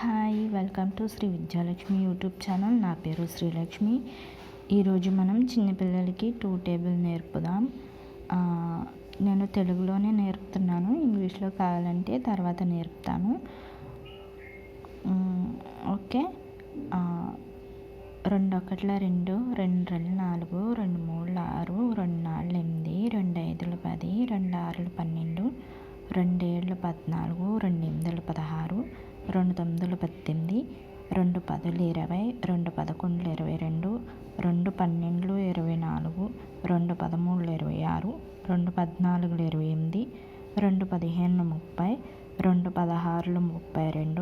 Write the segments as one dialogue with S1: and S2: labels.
S1: Hi, welcome to Shri Vidyalakshmi YouTube channel. నా పేరు శ్రీలక్ష్మి. ఈరోజు మనం చిన్నపిల్లలకి 2 టేబుల్ నేర్పుదాం. నేను తెలుగులోనే నేర్పుతున్నాను, ఇంగ్లీష్లో కావాలంటే తర్వాత నేర్పుతాను. ఓకే. 2 1 2, 2 2 4, 2 3 6, 2 4 8, 2 5 10, 2 6 12, 2 7 14, 2 8 16, 2 9 18, 2 10 20, 2 11 22, 2 12 24, 2 13 26, 2 14 28, 2 15 30, 2 16 32, 2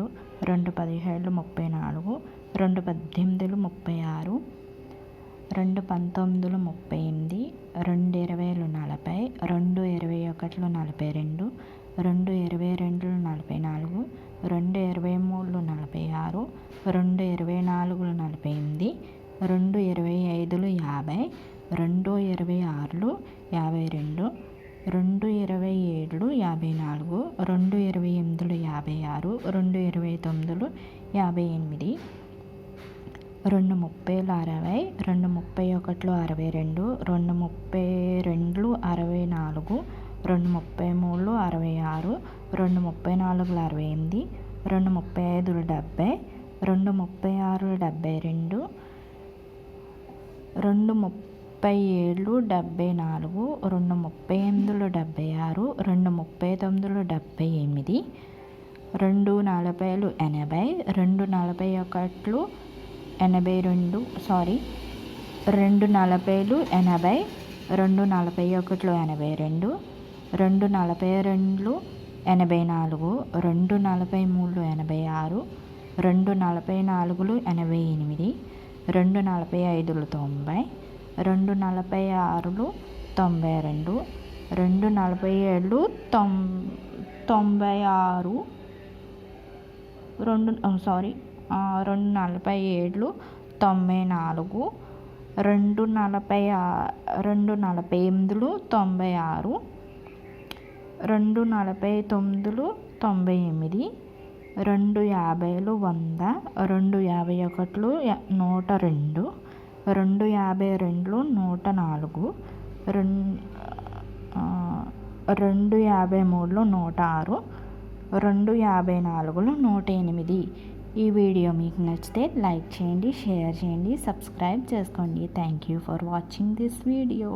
S1: 17 34, 2 18 36, 2 19 38, 2 20 40, 2 21 42, 2 22 44, 2 23 46, 2 24 48, 2 25 50, 2 26 52, 2 27 54, 2 28 56, 2 29 58, 2 30 60, 2 31 62, 2 32 64, 2 33 66, 2 34 68, 2 35 70, 2 36 72, 2 37 74, 2 38 76, 2 39 78, 2 40 80, 2 41 82, 2 40 80, 2 41 82, 2 42 84, 2 43 86, 2 44 88, 2 45 90, 2 46 92, 2 47 96, 2 47 94, 2 48 96, 2 49 98, 2 50 100, 2 51 102, 2 52 104, 2 53 106, 2 54 108. ఈ వీడియో మీకు నచ్చితే లైక్ చేయండి, షేర్ చేయండి, సబ్స్క్రైబ్ చేసుకోండి. Thank you for watching this video.